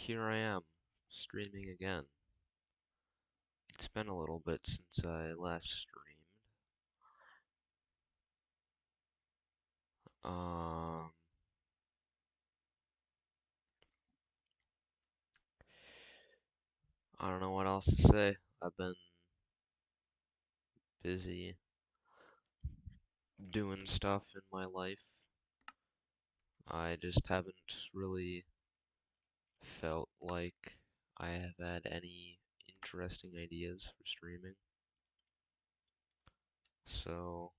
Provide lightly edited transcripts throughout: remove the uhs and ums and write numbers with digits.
Here I am, streaming again. It's been a little bit since I last streamed. Um, I don't know what else to say. I've been busy doing stuff in my life. I just haven't really felt like I have had any interesting ideas for streaming. So,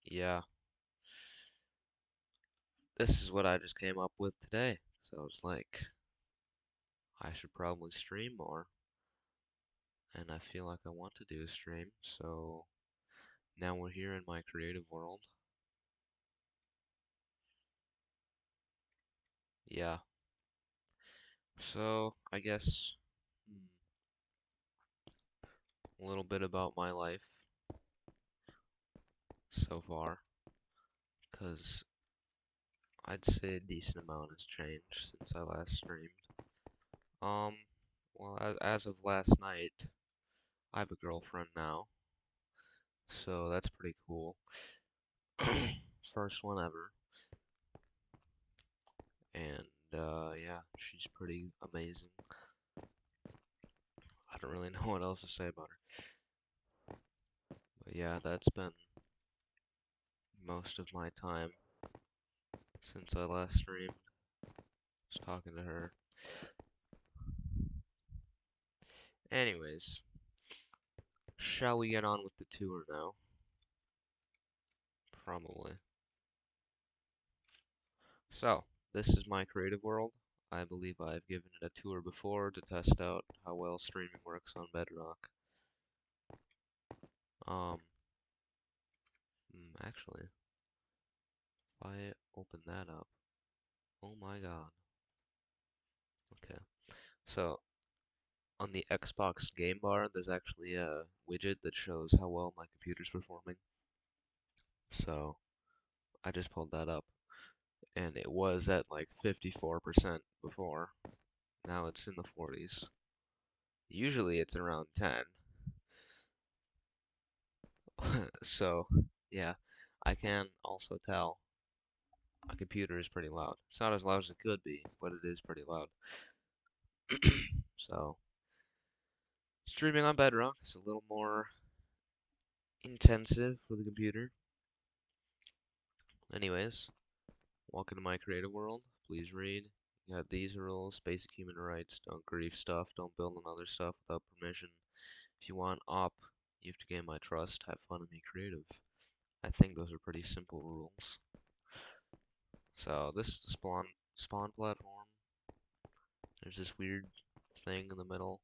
yeah, this is what I just came up with today. So I was like, I should probably stream more. And I feel like I want to do a stream, so now we're here in my creative world. Yeah, so I guess a little bit about my life so far, because I'd say a decent amount has changed since I last streamed. Um, well, as of last night, I have a girlfriend now, so that's pretty cool. First one ever, and yeah, she's pretty amazing. I don't really know what else to say about her. But yeah, that's been most of my time since I last streamed, just talking to her. Anyways, shall we get on with the tour now? Probably. So, this is my creative world. I believe I've given it a tour before to test out how well streaming works on Bedrock. Um, actually, if I open that up, oh my god. Okay, so on the Xbox game bar, there's actually a widget that shows how well my computer's performing. So, I just pulled that up, and it was at like 54% before. Now it's in the 40s. Usually it's around 10. So, yeah, I can also tell a computer is pretty loud. It's not as loud as it could be, but it is pretty loud. So, streaming on Bedrock is a little more intensive for the computer. Anyways, welcome to my creative world. Please read. You got these rules: basic human rights, don't grief stuff, don't build on other stuff without permission. If you want op, you have to gain my trust, have fun, and be creative. I think those are pretty simple rules. So this is the spawn platform. There's this weird thing in the middle.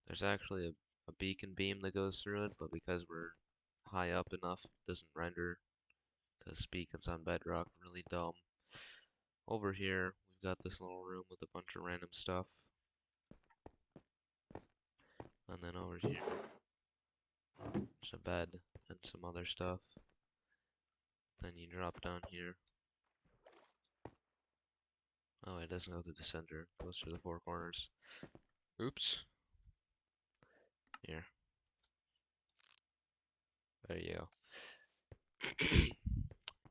There's actually a beacon beam that goes through it, but because we're high up enough, it doesn't render. Because beacons on Bedrock are really dumb. Over here, we've got this little room with a bunch of random stuff. And then over here, there's a bed and some other stuff. Then you drop down here. Oh, it doesn't go through the center. It goes through the four corners. Oops. Here. There you go.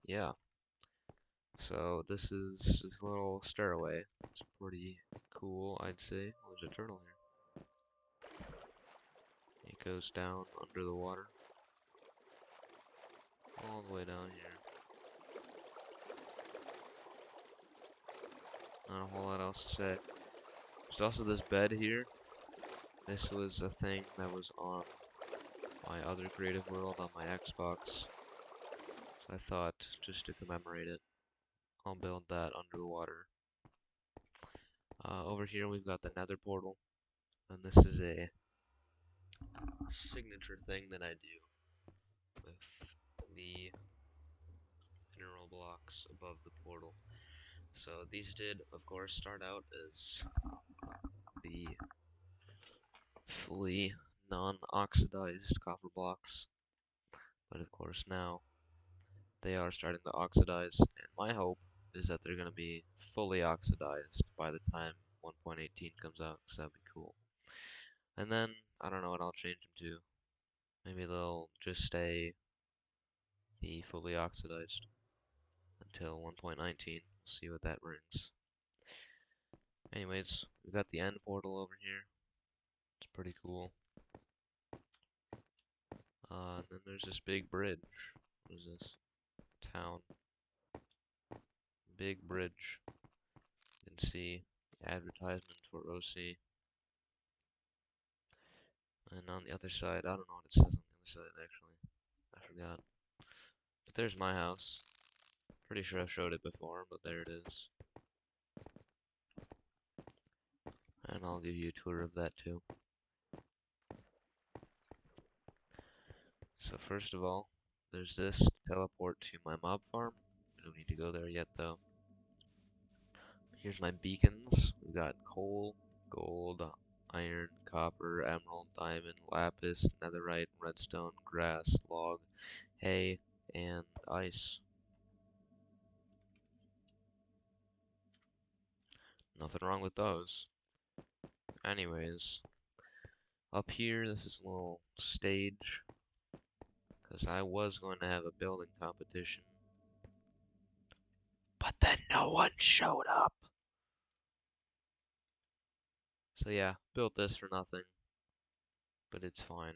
Yeah. So this is this little stairway. It's pretty cool, I'd say. Oh, there's a turtle here. It goes down under the water. All the way down here. Not a whole lot else to say. There's also this bed here. This was a thing that was on my other creative world on my Xbox. So I thought, just to commemorate it, I'll build that under the water. Over here we've got the nether portal. And this is a signature thing that I do with the mineral blocks above the portal. So these did, of course, start out as the fully non-oxidized copper blocks, but of course now they are starting to oxidize, and my hope is that they're going to be fully oxidized by the time 1.18 comes out, because that'd be cool. And then, I don't know what I'll change them to. Maybe they'll just stay the fully oxidized until 1.19. We'll see what that brings. Anyways, we got the end portal over here. It's pretty cool. And then there's this big bridge. What is this? Town. Big bridge. You can see advertisement for OC. And on the other side, I don't know what it says on the other side actually. I forgot. But there's my house. Pretty sure I've showed it before, but there it is. And I'll give you a tour of that too. So first of all, there's this to teleport to my mob farm. We don't need to go there yet though. Here's my beacons. We got coal, gold, iron, copper, emerald, diamond, lapis, netherite, redstone, grass, log, hay, and ice. Nothing wrong with those. Anyways, up here, this is a little stage, because I was going to have a building competition, but then no one showed up. So yeah, built this for nothing, but it's fine.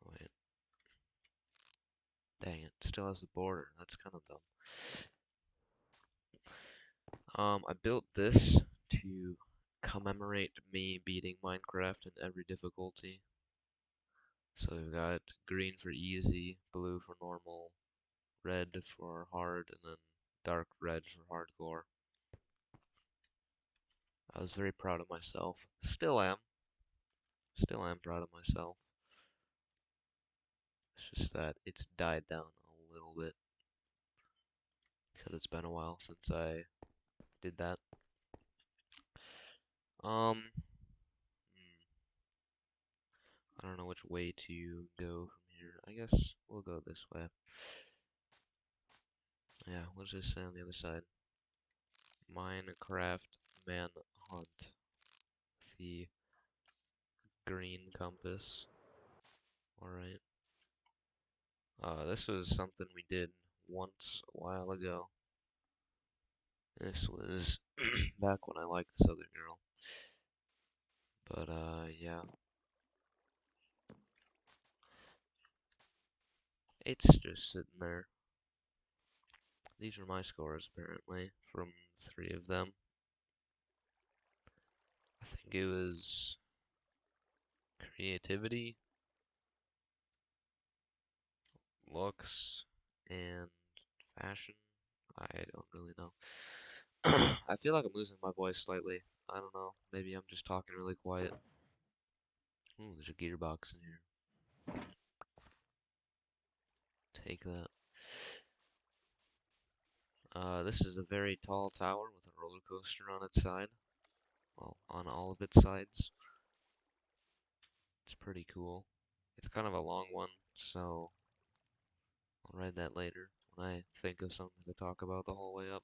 Wait. Dang it, still has the border. That's kind of dumb. I built this to commemorate me beating Minecraft in every difficulty. So we've got green for easy, blue for normal, red for hard, and then dark red for hardcore. I was very proud of myself. Still am. Still am proud of myself. It's just that it's died down a little bit. Because it's been a while since I did that. Hmm, I don't know which way to go from here. I guess we'll go this way. Yeah, what does this say on the other side? Minecraft Manhunt. The green compass. Alright. This was something we did once a while ago. This was back when I liked this other girl. But, yeah. It's just sitting there. These are my scores, apparently, from 3 of them. I think it was creativity, looks, and fashion. I don't really know. I feel like I'm losing my voice slightly. I don't know. Maybe I'm just talking really quiet. Ooh, there's a gearbox in here. Take that. This is a very tall tower with a roller coaster on its side. Well, on all of its sides. It's pretty cool. It's kind of a long one, so I'll read that later when I think of something to talk about the whole way up.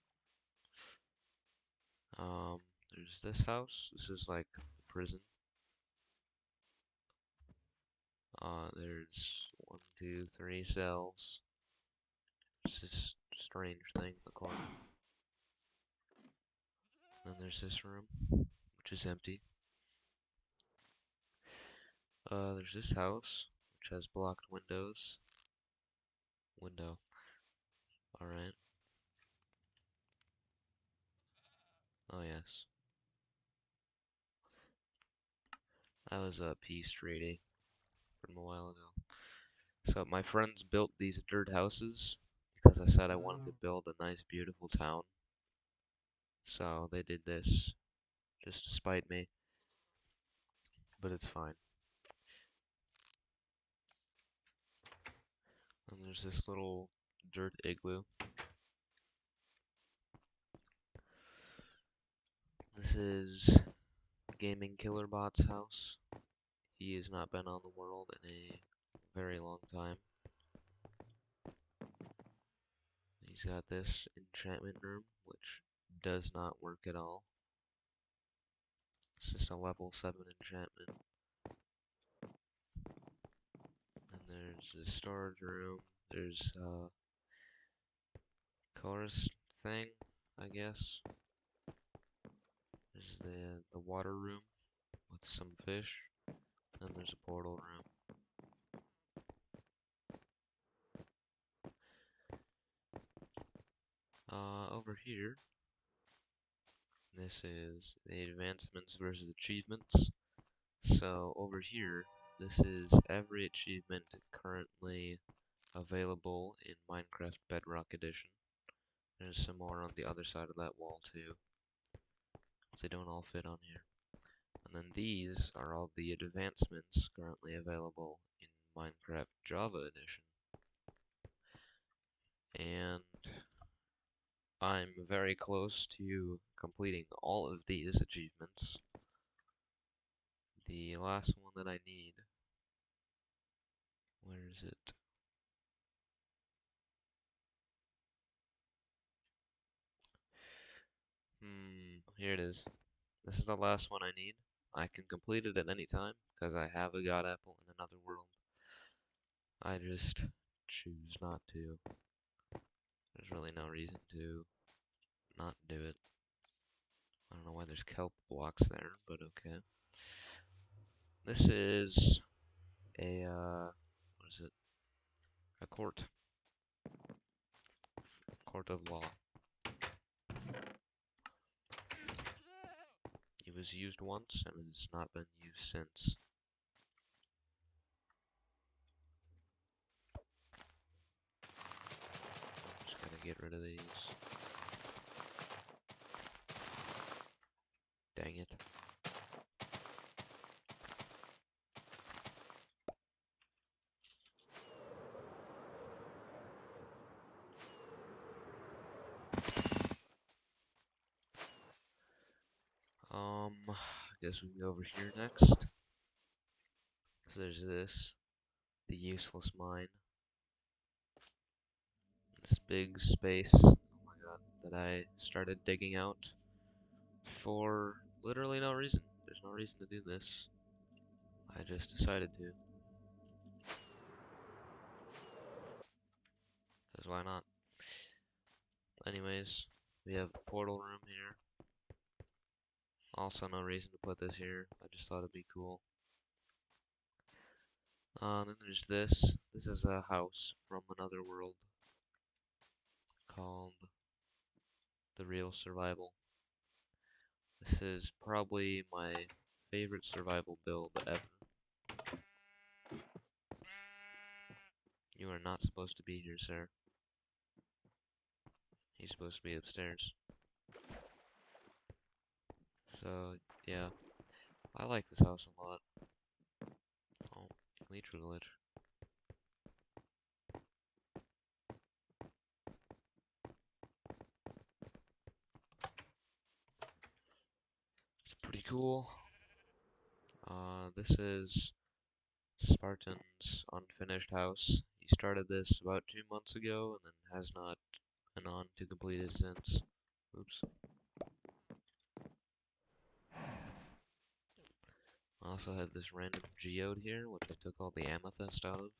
There's this house. This is like a prison. There's 1, 2, 3 cells. There's this strange thing in the corner. Then there's this room, which is empty. There's this house, which has blocked windows. Window. Alright. Oh, yes. That was a peace treaty from a while ago. So, my friends built these dirt houses because I said I wanted to build a nice, beautiful town. So, they did this just to spite me. But it's fine. And there's this little dirt igloo. This is Gaming Killer Bot's house. He has not been on the world in a very long time. He's got this enchantment room, which does not work at all. It's just a level 7 enchantment. And there's a storage room. There's a chorus thing, I guess. There's the water room with some fish. Then there's a portal room. Over here, this is the advancements versus achievements. So over here, this is every achievement currently available in Minecraft Bedrock Edition. There's some more on the other side of that wall too. They don't all fit on here. And then these are all the advancements currently available in Minecraft Java Edition. And I'm very close to completing all of these achievements. The last one that I need, where is it? Here it is. This is the last one I need. I can complete it at any time, because I have a God Apple in another world. I just choose not to. There's really no reason to not do it. I don't know why there's kelp blocks there, but okay. This is a, what is it? A court. Court of law. It was used once, and it has not been used since. Just gotta get rid of these. Dang it. I guess we can go over here next. So there's this, the useless mine. This big space, oh my god, that I started digging out for literally no reason. There's no reason to do this. I just decided to. Because why not? Anyways, we have the portal room here. Also no reason to put this here. I just thought it'd be cool. Then there's this. This is a house from another world called The Real Survival. This is probably my favorite survival build ever. You are not supposed to be here, sir. He's supposed to be upstairs. So, yeah. I like this house a lot. Oh, leech glitch. It's pretty cool. This is Spartan's unfinished house. He started this about 2 months ago and then has not been on to complete it since. Oops. I also have this random geode here, which I took all the amethyst out of.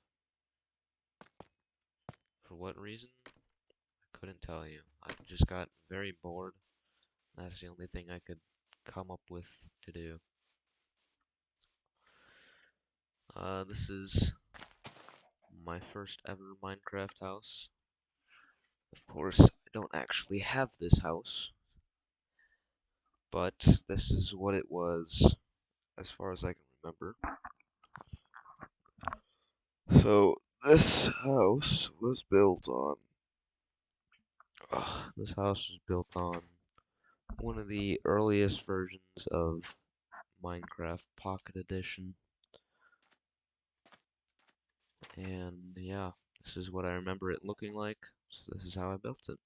For what reason? I couldn't tell you. I just got very bored. That's the only thing I could come up with to do. This is my first ever Minecraft house. Of course, I don't actually have this house, but this is what it was, as far as I can remember. So, this house was built on... this house was built on one of the earliest versions of Minecraft Pocket Edition. And yeah, this is what I remember it looking like, so this is how I built it.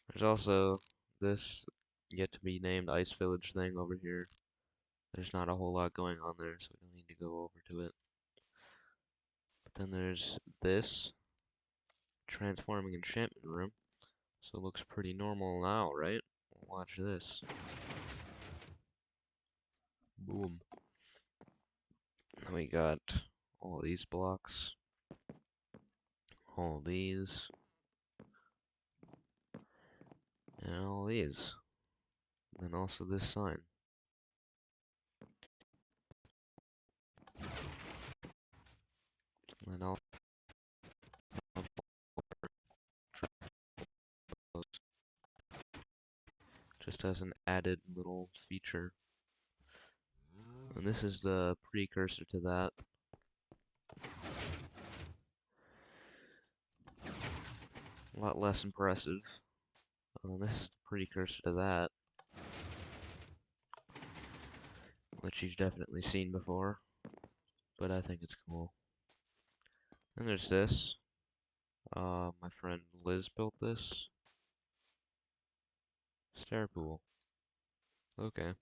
There's also this yet to be named Ice Village thing over here. There's not a whole lot going on there, so we don't need to go over to it. But then there's this transforming enchantment room. So it looks pretty normal now, right? Watch this. Boom. Then we got all these blocks, all these, and all these. And then also this sign. And also just as an added little feature. And this is the precursor to that. A lot less impressive. This is the precursor to that, which you've definitely seen before, but I think it's cool. And there's this. My friend Liz built this. Stair pool. Okay.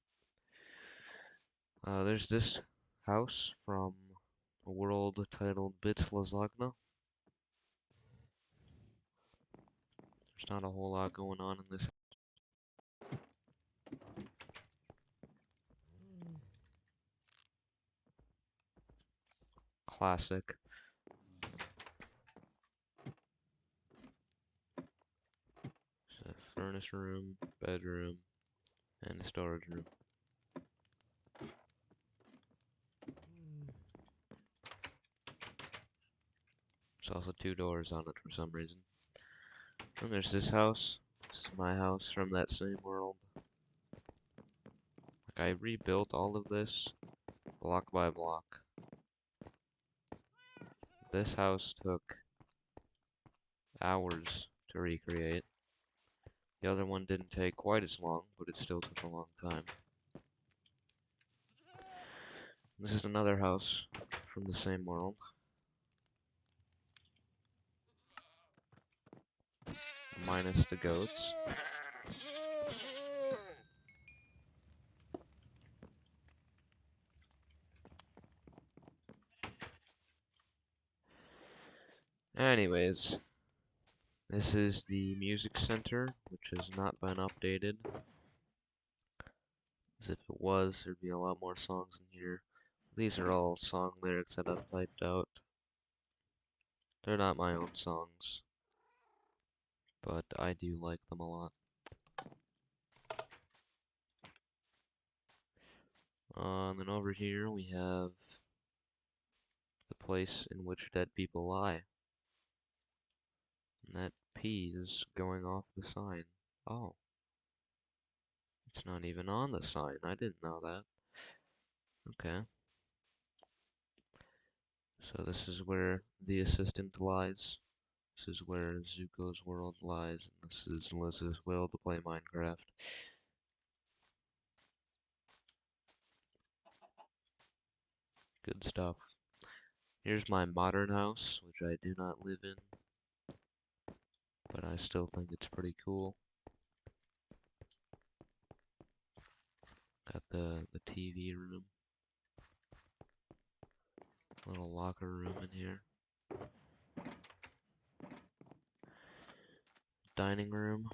There's this house from a world titled Bits Lasagna. There's not a whole lot going on in this. Classic. There's a furnace room, bedroom, and a storage room. There's also 2 doors on it for some reason. And there's this house. This is my house from that same world. Like, I rebuilt all of this block by block. This house took hours to recreate. The other one didn't take quite as long, but it still took a long time. This is another house from the same world. Minus the goats. Anyways, this is the music center, which has not been updated. As if it was, there'd be a lot more songs in here. These are all song lyrics that I've typed out. They're not my own songs, but I do like them a lot. And then over here we have the place in which dead people lie. And that P is going off the sign. Oh. It's not even on the sign. I didn't know that. Okay. So this is where the assistant lies. This is where Zuko's world lies. And this is Liz's will to play Minecraft. Good stuff. Here's my modern house, which I do not live in. But I still think it's pretty cool. Got the TV room. Little locker room in here. Dining room.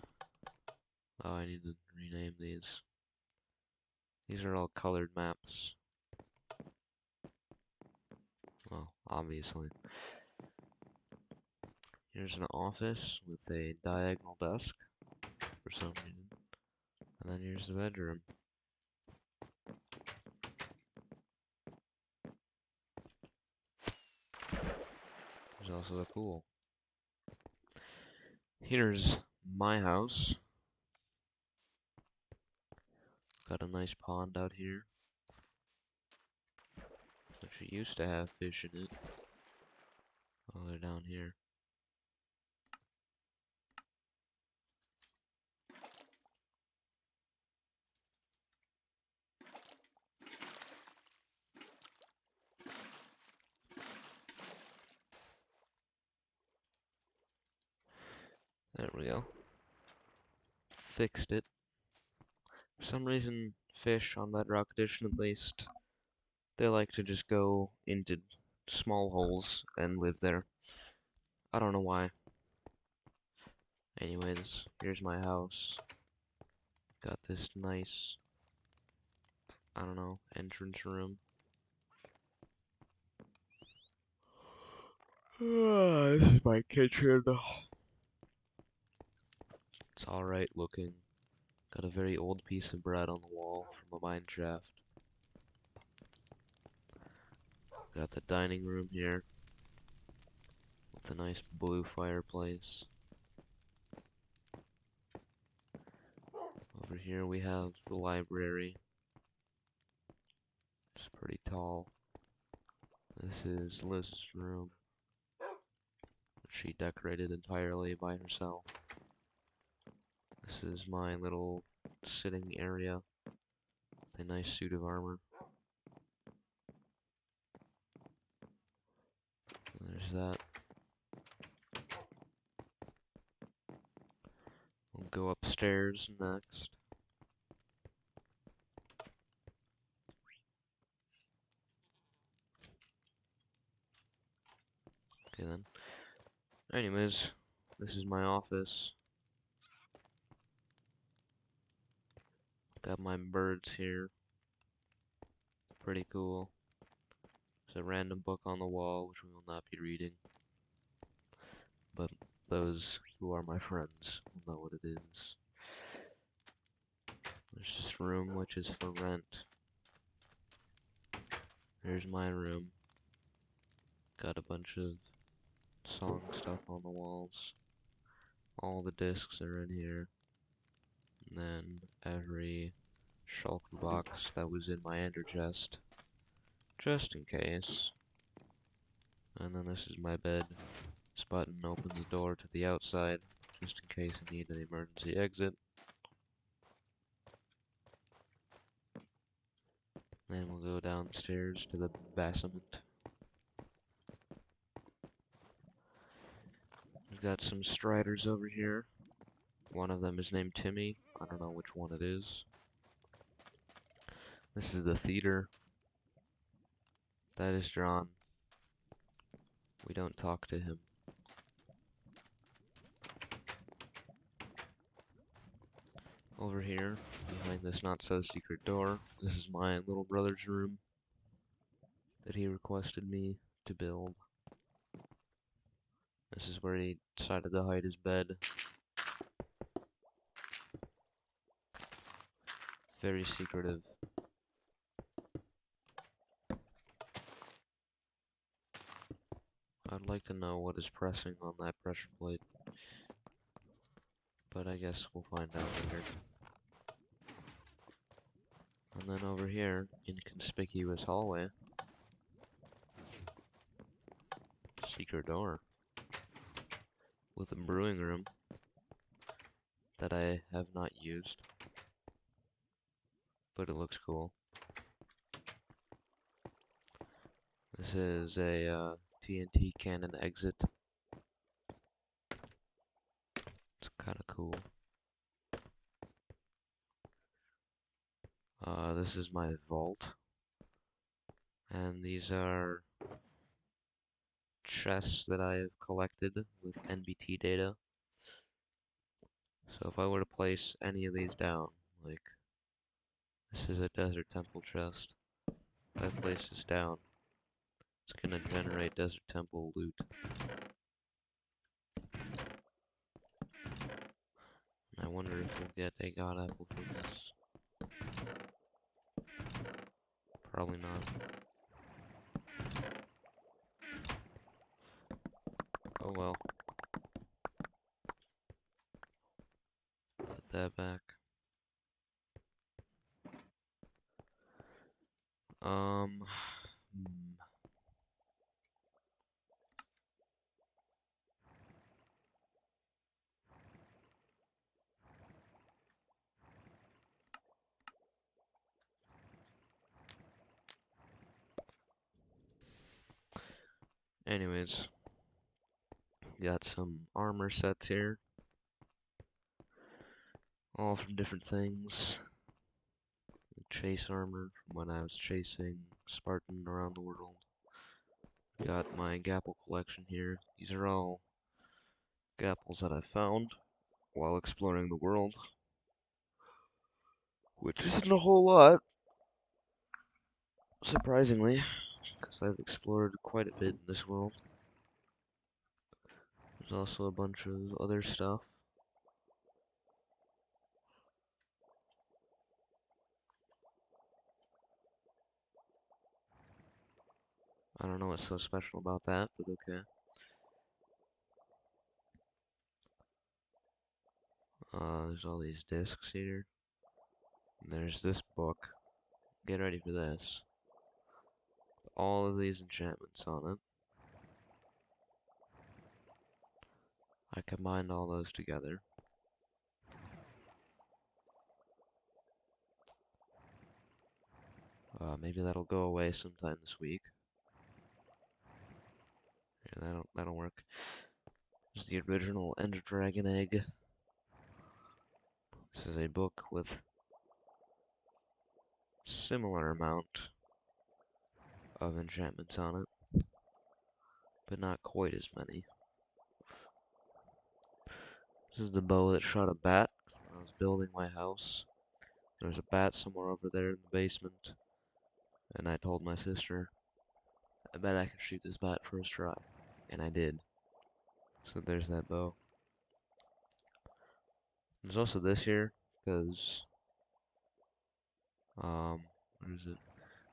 Oh, I need to rename these. These are all colored maps. Well, obviously. Here's an office with a diagonal desk for some reason. And then here's the bedroom. There's also a pool. Here's my house. Got a nice pond out here, which used to have fish in it. Oh, they're down here. There we go. Fixed it. For some reason, fish on Bedrock Edition at least, they like to just go into small holes and live there. I don't know why. Anyways, here's my house. Got this nice, I don't know, entrance room. This is my kitchen. It's alright looking. Got a very old piece of bread on the wall from a mine shaft. Got the dining room here with a nice blue fireplace. Over here we have the library. It's pretty tall. This is Liz's room. She decorated entirely by herself. This is my little sitting area with a nice suit of armor. There's that. We'll go upstairs next. Okay then. Anyways, this is my office. Got my birds here. Pretty cool. There's a random book on the wall, which we will not be reading. But those who are my friends will know what it is. There's this room, which is for rent. Here's my room. Got a bunch of song stuff on the walls. All the discs are in here. And then every shulker box that was in my ender chest, just in case. And then this is my bed. This button opens the door to the outside, just in case I need an emergency exit. Then we'll go downstairs to the basement. We've got some striders over here. One of them is named Timmy. I don't know which one it is. This is the theater. That is John. We don't talk to him. Over here, behind this not-so-secret door, this is my little brother's room that he requested me to build. This is where he decided to hide his bed. Very secretive. I'd like to know what is pressing on that pressure plate, but I guess we'll find out later. And then over here, inconspicuous hallway, secret door with a brewing room that I have not used, but it looks cool. This is a TNT cannon exit. It's kind of cool. This is my vault, and these are chests that I have collected with NBT data. So if I were to place any of these down, like this is a Desert Temple chest, if I place this down, it's gonna generate Desert Temple loot. And I wonder if we'll get a God Apple for this. Probably not. Oh well. Put that back. Hmm. Anyways, got some armor sets here. All from different things. Chase armor from when I was chasing Spartan around the world. Got my Gapple collection here. These are all Gapples that I found. while exploring the world, which isn't a whole lot, surprisingly, because I've explored quite a bit in this world. There's also a bunch of other stuff. I don't know what's so special about that, but okay. There's all these discs here. And there's this book. Get ready for this. All of these enchantments on it. I combined all those together. Maybe that'll go away sometime this week. Yeah, that'll work. There's the original End Dragon Egg. This is a book with similar amount of enchantments on it, but not quite as many. This is the bow that shot a bat when I was building my house. There's a bat somewhere over there in the basement, and I told my sister, I bet I can shoot this bat first try. And I did. So there's that bow. There's also this here, because, where is it?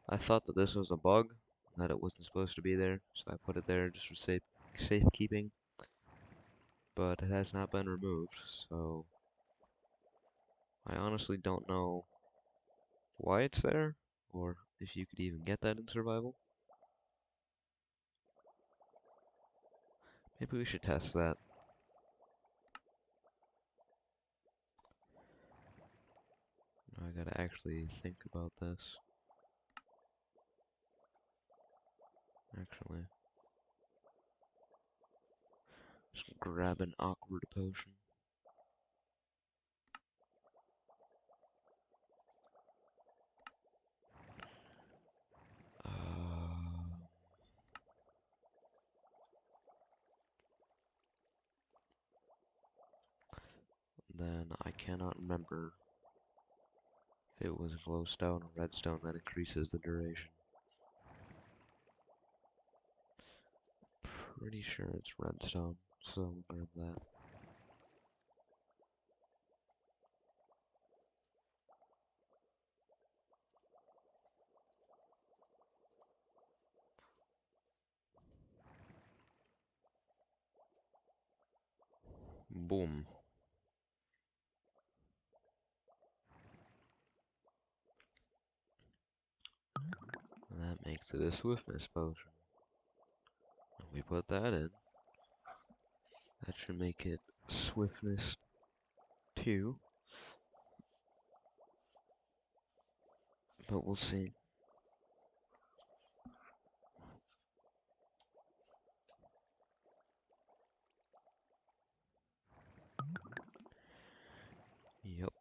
I thought that this was a bug, that it wasn't supposed to be there, so I put it there just for safekeeping. But it has not been removed, so I honestly don't know why it's there, or if you could even get that in survival. Maybe we should test that. I gotta actually think about this. Actually, just grab an awkward potion. Then I cannot remember if it was glowstone or redstone that increases the duration. Pretty sure it's redstone, so we'll grab that. Boom. And that makes it a swiftness potion. If we put that in, that should make it swiftness 2. But we'll see. Yup.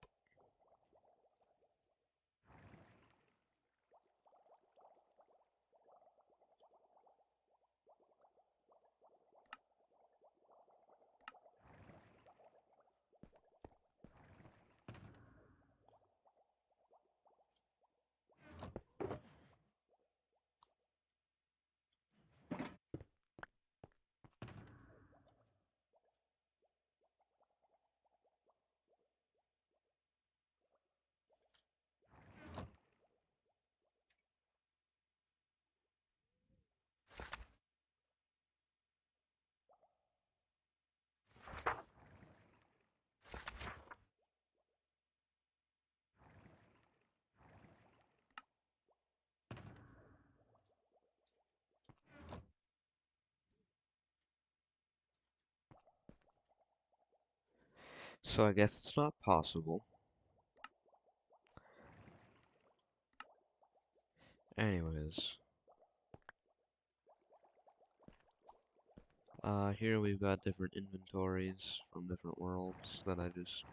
So I guess it's not possible. Anyways. Here we've got different inventories from different worlds that I just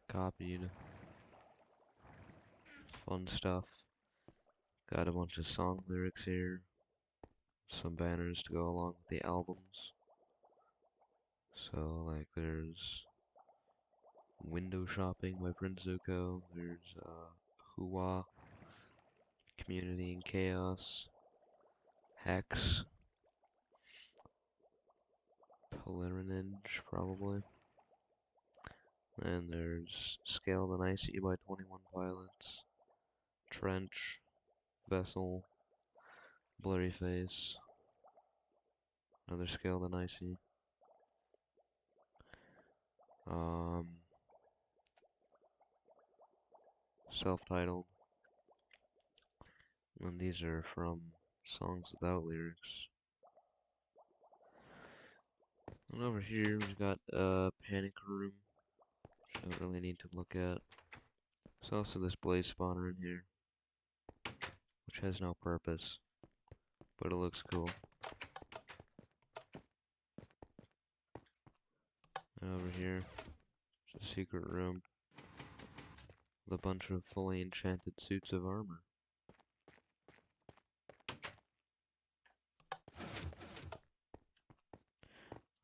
copied. Fun stuff. Got a bunch of song lyrics here. Some banners to go along with the albums. So, like, there's Window Shopping by Prince Zuko. There's Hua, Community and Chaos, Hex, Polarinage probably. And there's Scaled and Icy by 21 Pilots, Trench, Vessel, Blurry Face, another Scaled and Icy. Self-titled. And these are from songs without lyrics. And over here we've got Panic Room, which I don't really need to look at. There's also this Blaze Spawner in here, which has no purpose, but it looks cool. And over here, there's a secret room with a bunch of fully enchanted suits of armor.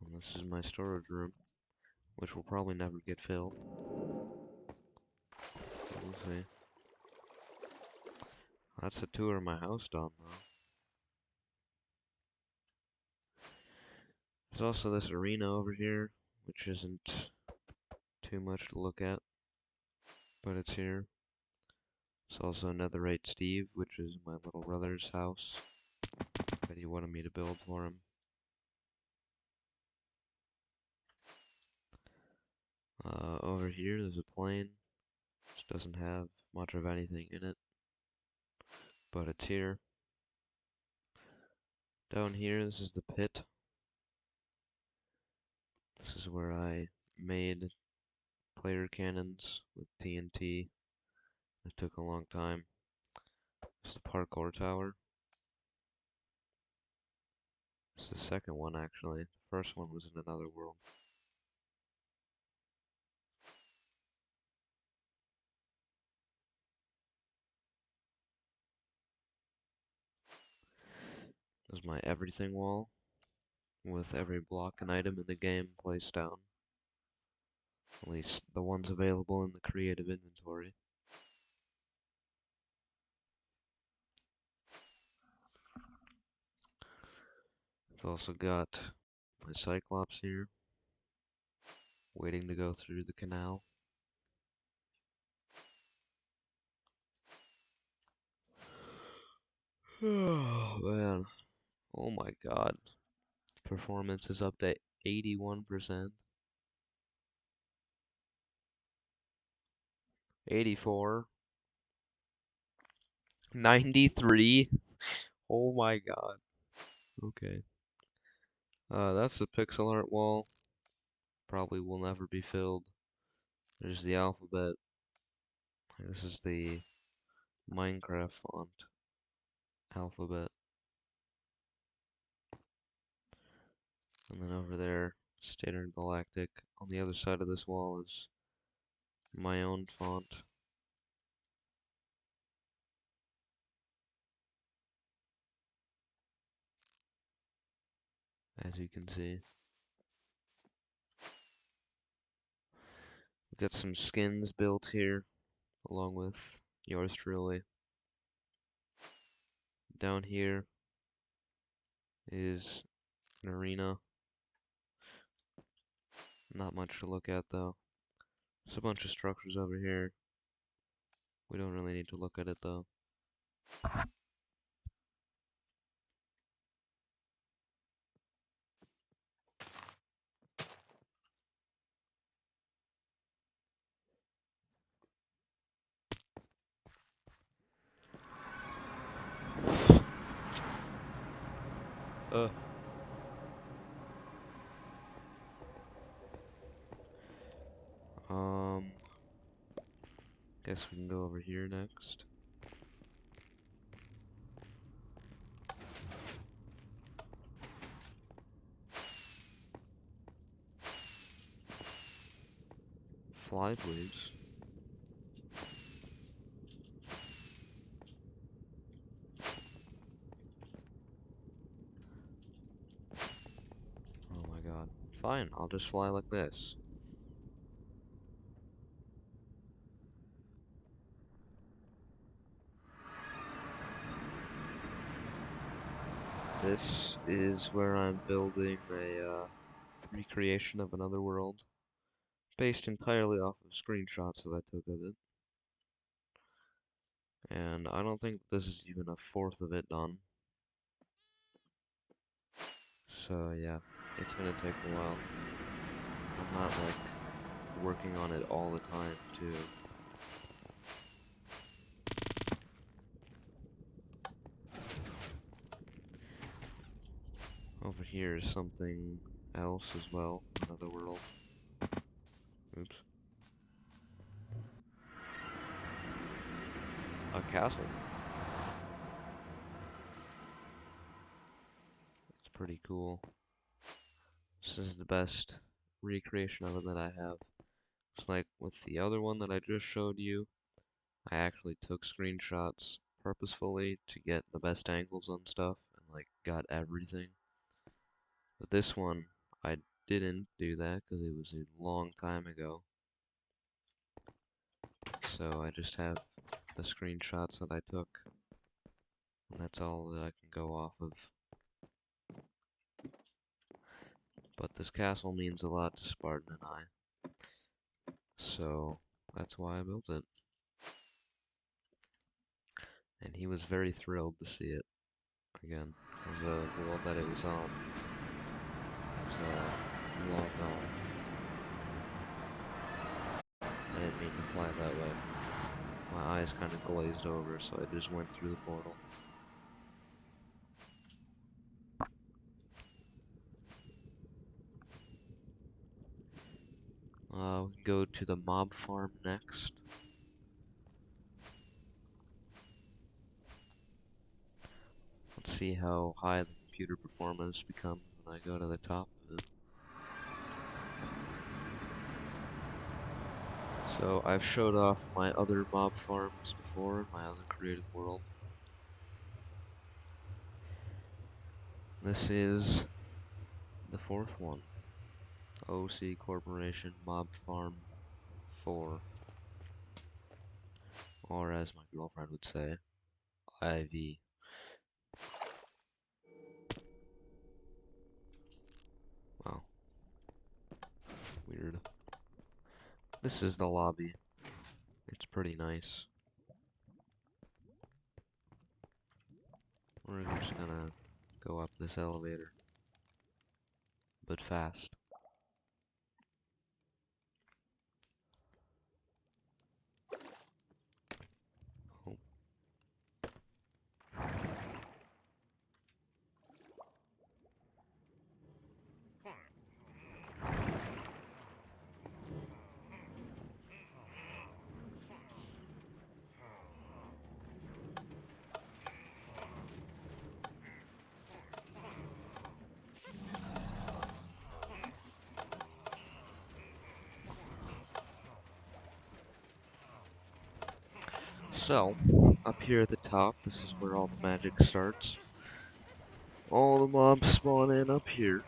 And this is my storage room, which will probably never get filled. We'll see. That's a tour of my house done, though. There's also this arena over here, which isn't too much to look at, but it's here. There's also Netherite Steve, which is my little brother's house that he wanted me to build for him. Over here, there's a plane, which doesn't have much of anything in it, but it's here. Down here, this is the pit. This is where I made player cannons with TNT. It took a long time. This is the parkour tower. This is the second one, actually. The first one was in another world. This is my everything wall, with every block and item in the game placed down. At least the ones available in the creative inventory. I've also got my Cyclops here, waiting to go through the canal. Oh man, oh my god. Performance is up to 81%. 84. 93. Oh my god. Okay. That's the pixel art wall. Probably will never be filled. There's the alphabet. This is the Minecraft font alphabet. And then over there, Standard Galactic. On the other side of this wall is my own font. As you can see. We've got some skins built here, along with yours truly. Down here is an arena. Not much to look at though. There's a bunch of structures over here. We don't really need to look at it though. Uh. Guess we can go over here next. Fly, please. Oh my god. Fine, I'll just fly like this. this is where I'm building a recreation of another world, based entirely off of screenshots that I took of it. And I don't think this is even a fourth of it done. So yeah, it's gonna take a while. I'm not like working on it all the time too. Over here is something else as well, another world. Oops. A castle. It's pretty cool. This is the best recreation of it that I have. It's like with the other one that I just showed you, I actually took screenshots purposefully to get the best angles on stuff and like got everything. But this one, I didn't do that because it was a long time ago. So I just have the screenshots that I took, and that's all that I can go off of. But this castle means a lot to Spartan and I, so that's why I built it. And he was very thrilled to see it again, because the world that it was on was long gone. I didn't mean to fly that way. My eyes kind of glazed over, so I just went through the portal. We can go to the mob farm next. Let's see how high the computer performance becomes when I go to the top of it. So I've showed off my other mob farms before, my other creative world. This is the fourth one. OC Corporation Mob Farm 4. Or as my girlfriend would say, IV. Wow. Weird. This is the lobby. It's pretty nice. We're just gonna go up this elevator. But fast. Oh. So, up here at the top, this is where all the magic starts. All the mobs spawn in up here.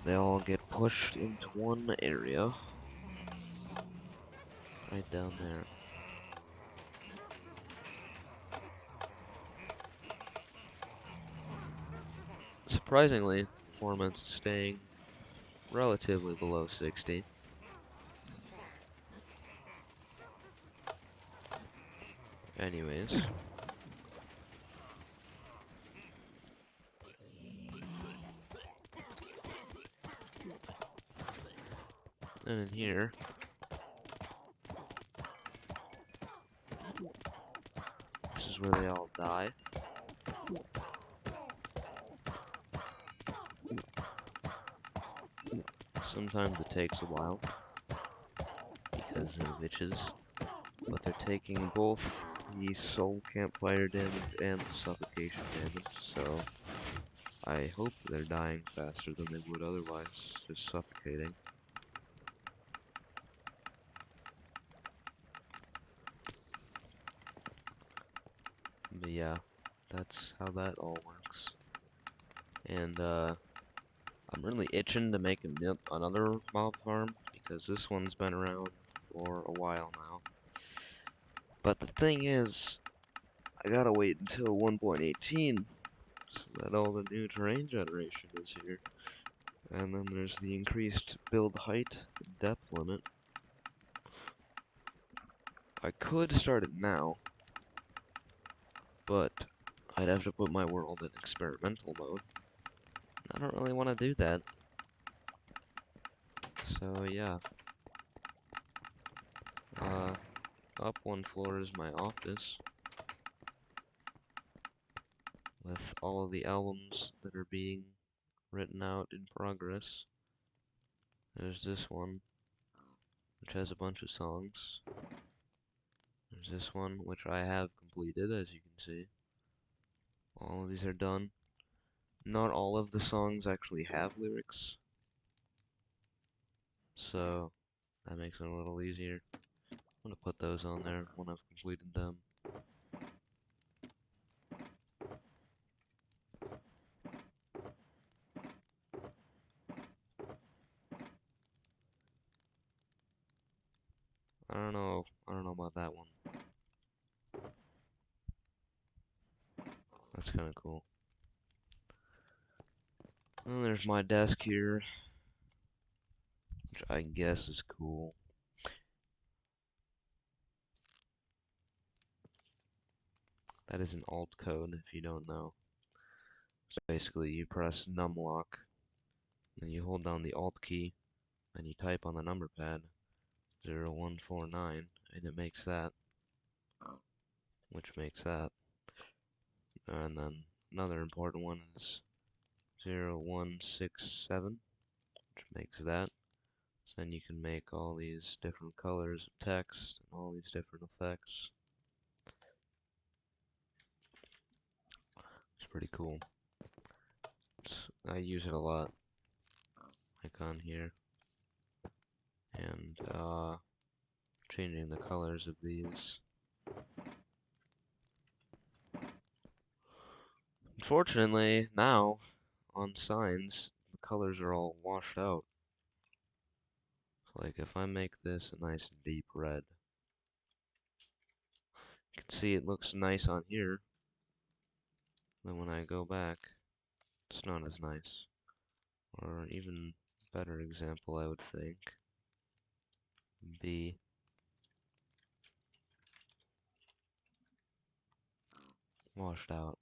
They all get pushed into one area. Right down there. Surprisingly, performance is staying relatively below 60. Anyways. And in here, this is where they all die. Sometimes it takes a while because they're bitches, but they're taking both the soul campfire damage and the suffocation damage, so I hope they're dying faster than they would otherwise, just suffocating. But yeah, that's how that all works. And I'm really itching to make another mob farm, because this one's been around for a while now. But the thing is, I gotta wait until 1.18 so that all the new terrain generation is here. And then there's the increased build height and depth limit. I could start it now, but I'd have to put my world in experimental mode. I don't really want to do that. So yeah. Up one floor is my office, with all of the albums that are being written out in progress. There's this one, which has a bunch of songs. There's this one, which I have completed, as you can see. All of these are done. Not all of the songs actually have lyrics, so that makes it a little easier. I'm gonna put those on there when I've completed them. I don't know about that one. That's kinda cool. And there's my desk here, which I guess is cool. That is an alt code, if you don't know. So basically, you press numlock, and you hold down the alt key, and you type on the number pad 0149, and it makes that, which makes that. And then another important one is 0167, which makes that. So then you can make all these different colors of text and all these different effects. It's pretty cool. I use it a lot. Icon here. And changing the colors of these. Unfortunately, now on signs, the colors are all washed out. So like if I make this a nice deep red, you can see it looks nice on here. Then when I go back, it's not as nice. Or even better example, I would think, be washed out.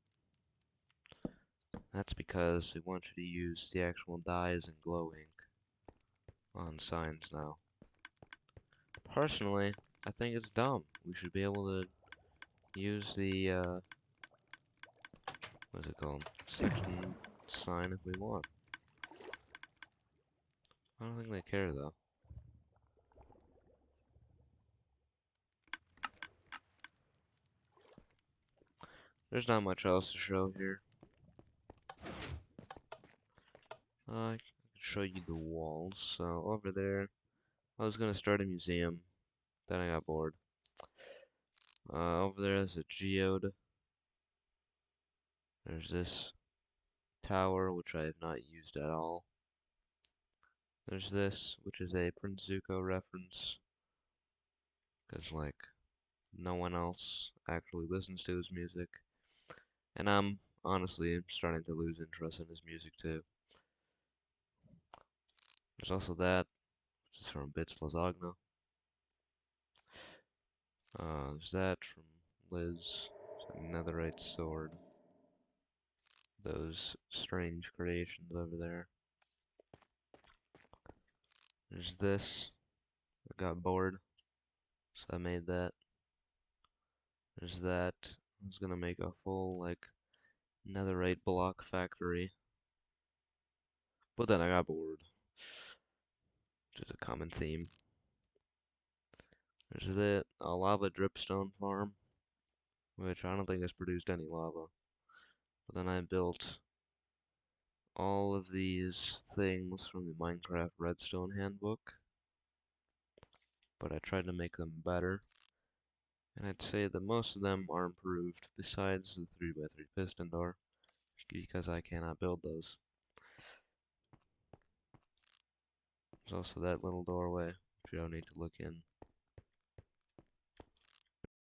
That's because they want you to use the actual dyes and glow ink on signs now. Personally, I think it's dumb. We should be able to use the, what's it called? Section sign if we want. I don't think they care though. There's not much else to show here. I can show you the walls. So over there, I was gonna start a museum, then I got bored. Over there's a geode. There's this tower, which I have not used at all. There's this, which is a Prince Zuko reference, because like no one else actually listens to his music, and I'm honestly starting to lose interest in his music too. There's also that, which is from Bits Lasagna. There's that from Liz, Netherite sword. Those strange creations over there. There's this. I got bored, so I made that. There's that. I was gonna make a full, like, netherite block factory. But then I got bored. Which is a common theme. There's that. A lava dripstone farm. Which I don't think has produced any lava. But then I built all of these things from the Minecraft Redstone handbook. But I tried to make them better. And I'd say that most of them are improved, besides the 3x3 piston door, because I cannot build those. There's also that little doorway, which you don't need to look in.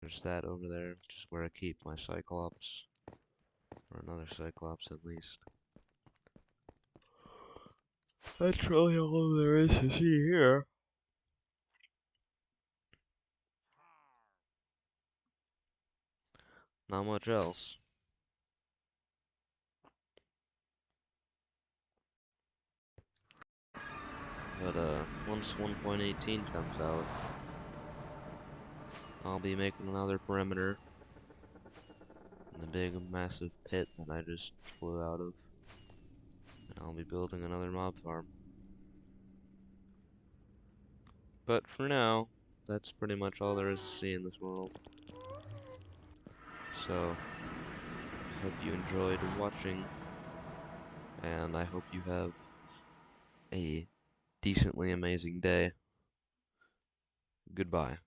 There's that over there, which is where I keep my Cyclops. Or another Cyclops, at least. That's really all there is to see here. Not much else. But once 1.18 comes out, I'll be making another perimeter in the big massive pit that I just flew out of. And I'll be building another mob farm. But for now, that's pretty much all there is to see in this world. So, I hope you enjoyed watching, and I hope you have a decently amazing day. Goodbye.